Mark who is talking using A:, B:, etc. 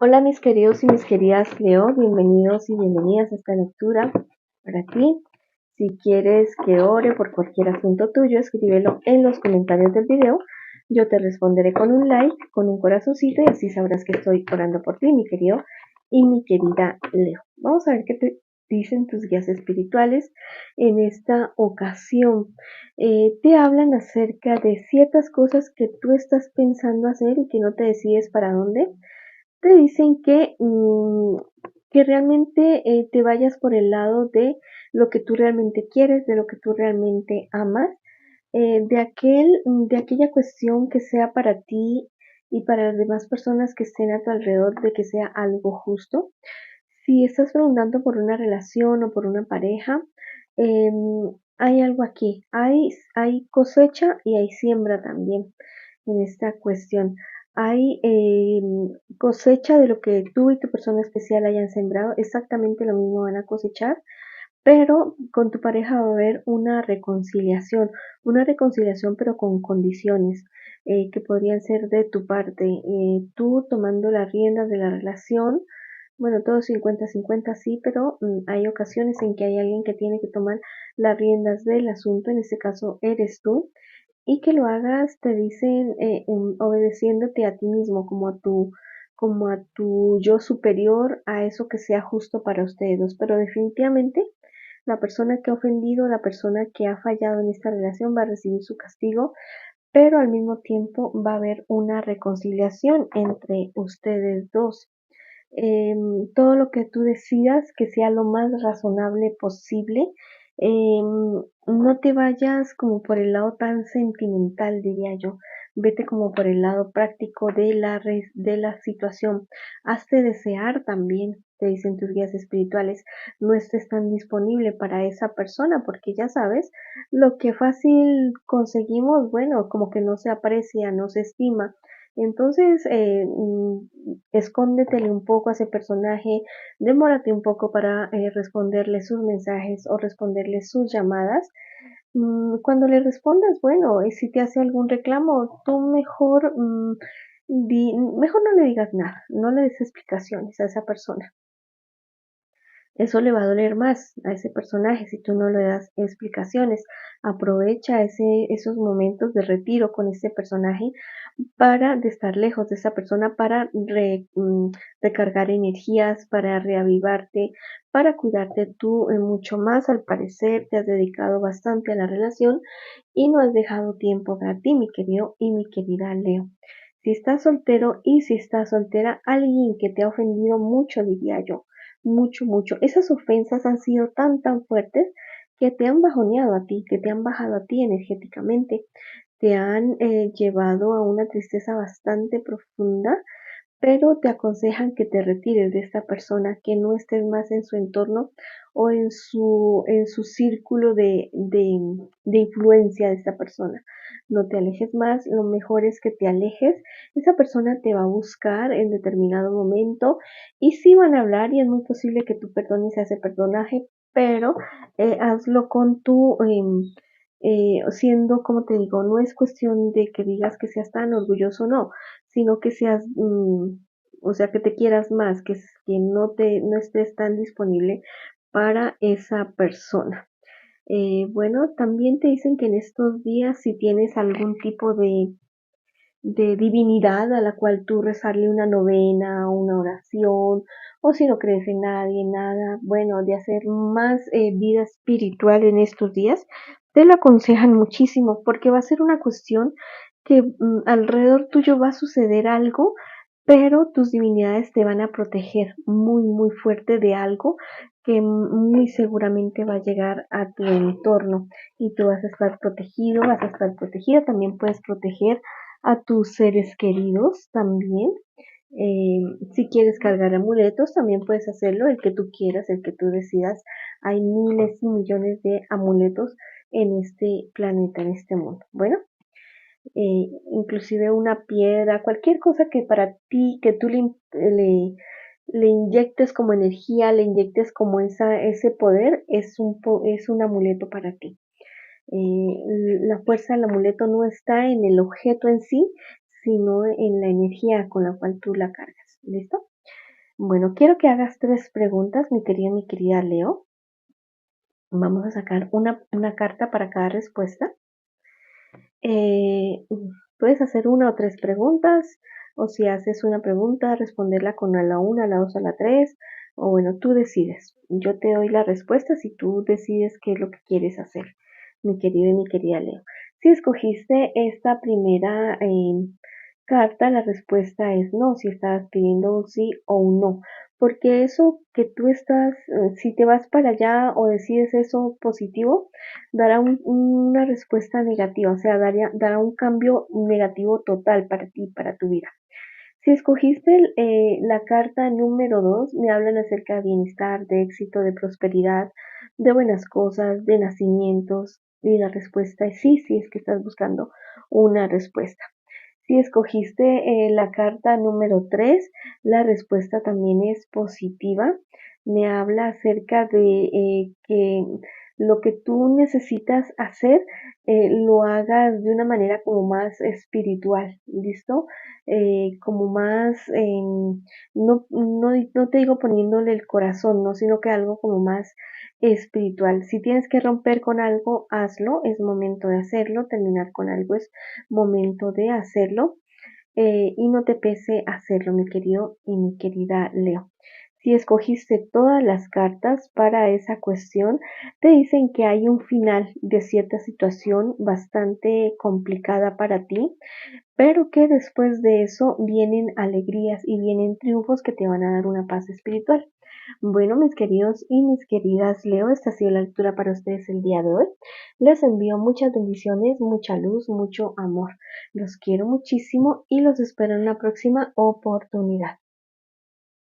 A: Hola mis queridos y mis queridas Leo, bienvenidos y bienvenidas a esta lectura para ti. Si quieres que ore por cualquier asunto tuyo, escríbelo en los comentarios del video. Yo te responderé con un like, con un corazoncito y así sabrás que estoy orando por ti, mi querido y mi querida Leo. Vamos a ver qué te dicen tus guías espirituales en esta ocasión. Te hablan acerca de ciertas cosas que tú estás pensando hacer y que no te decides para dónde. Te dicen que realmente te vayas por el lado de lo que tú realmente quieres, de lo que tú realmente amas, de aquella cuestión que sea para ti y para las demás personas que estén a tu alrededor, de que sea algo justo. Si estás preguntando por una relación o por una pareja, hay algo aquí, hay cosecha y hay siembra también en esta cuestión. Hay cosecha de lo que tú y tu persona especial hayan sembrado, exactamente lo mismo van a cosechar, pero con tu pareja va a haber una reconciliación pero con condiciones que podrían ser de tu parte, tú tomando las riendas de la relación. Bueno, todo 50-50 sí, pero hay ocasiones en que hay alguien que tiene que tomar las riendas del asunto, en este caso eres tú, y que lo hagas, te dicen, obedeciéndote a ti mismo, como a tu yo superior, a eso que sea justo para ustedes dos. Pero definitivamente la persona que ha ofendido, la persona que ha fallado en esta relación va a recibir su castigo, pero al mismo tiempo va a haber una reconciliación entre ustedes dos. Todo lo que tú decidas que sea lo más razonable posible. No te vayas como por el lado tan sentimental, diría yo. Vete como por el lado práctico de de la situación. Hazte desear también, te dicen tus guías espirituales. No estés tan disponible para esa persona porque ya sabes, lo que fácil conseguimos, bueno, como que no se aprecia, no se estima. Entonces, escóndetele un poco a ese personaje, demórate un poco para responderle sus mensajes o responderle sus llamadas. Cuando le respondas, bueno, y si te hace algún reclamo, tú mejor, mejor no le digas nada, no le des explicaciones a esa persona. Eso le va a doler más a ese personaje si tú no le das explicaciones. Aprovecha esos momentos de retiro con ese personaje para de estar lejos de esa persona, para recargar energías, para reavivarte, para cuidarte tú mucho más. Al parecer te has dedicado bastante a la relación y no has dejado tiempo para ti, mi querido y mi querida Leo. Si estás soltero y si estás soltera, alguien que te ha ofendido mucho, diría yo, mucho, mucho. Esas ofensas han sido tan fuertes que te han bajoneado a ti, que te han bajado a ti energéticamente, te han llevado a una tristeza bastante profunda, pero te aconsejan que te retires de esta persona, que no estés más en su entorno o en su círculo de influencia de esta persona. No te alejes más, lo mejor es que te alejes. Esa persona te va a buscar en determinado momento y sí van a hablar y es muy posible que tú perdones a ese personaje, pero hazlo con siendo, como te digo, no es cuestión de que digas que seas tan orgulloso, no, sino que seas, o sea, que te quieras más, que no estés tan disponible para esa persona. Bueno, también te dicen que en estos días si tienes algún tipo de divinidad a la cual tú rezarle una novena, una oración, o si no crees en nadie, nada, bueno, de hacer más vida espiritual en estos días, te lo aconsejan muchísimo porque va a ser una cuestión que alrededor tuyo va a suceder algo, pero tus divinidades te van a proteger muy fuerte de algo que muy seguramente va a llegar a tu entorno y tú vas a estar protegido, vas a estar protegida, también puedes proteger a tus seres queridos también. Eh, si quieres cargar amuletos, también puedes hacerlo, el que tú quieras, el que tú decidas. Hay miles y millones de amuletos en este planeta, en este mundo. Bueno, inclusive una piedra, cualquier cosa que para ti, que tú le inyectes como energía, le inyectes como ese poder, es un amuleto para ti. La fuerza del amuleto no está en el objeto en sí, sino en la energía con la cual tú la cargas. ¿Listo? Bueno, quiero que hagas 3 preguntas, mi querida Leo. Vamos a sacar una carta para cada respuesta. Eh, puedes hacer 1 o 3 preguntas, o si haces una pregunta, responderla con a la 1, a la 2, a la 3, o bueno, tú decides. Yo te doy la respuesta si tú decides qué es lo que quieres hacer, mi querido y mi querida Leo. Si escogiste esta primera carta, la respuesta es no, si estás pidiendo un sí o un no, porque eso que tú estás, si te vas para allá o decides eso positivo, dará una respuesta negativa, o sea, dará un cambio negativo total para ti, para tu vida. Si escogiste la carta número 2, me hablan acerca de bienestar, de éxito, de prosperidad, de buenas cosas, de nacimientos, y la respuesta es sí, si es que estás buscando una respuesta. Si escogiste la carta número 3, la respuesta también es positiva. Me habla acerca de que lo que tú necesitas hacer lo hagas de una manera como más espiritual, ¿listo? Como más, no te digo poniéndole el corazón, ¿no? Sino que algo como más espiritual. Si tienes que romper con algo, hazlo, es momento de hacerlo, terminar con algo es momento de hacerlo y no te pese hacerlo, mi querido y mi querida Leo. Si escogiste todas las cartas para esa cuestión, te dicen que hay un final de cierta situación bastante complicada para ti, pero que después de eso vienen alegrías y vienen triunfos que te van a dar una paz espiritual. Bueno, mis queridos y mis queridas Leo, esta ha sido la lectura para ustedes el día de hoy. Les envío muchas bendiciones, mucha luz, mucho amor. Los quiero muchísimo y los espero en la próxima oportunidad.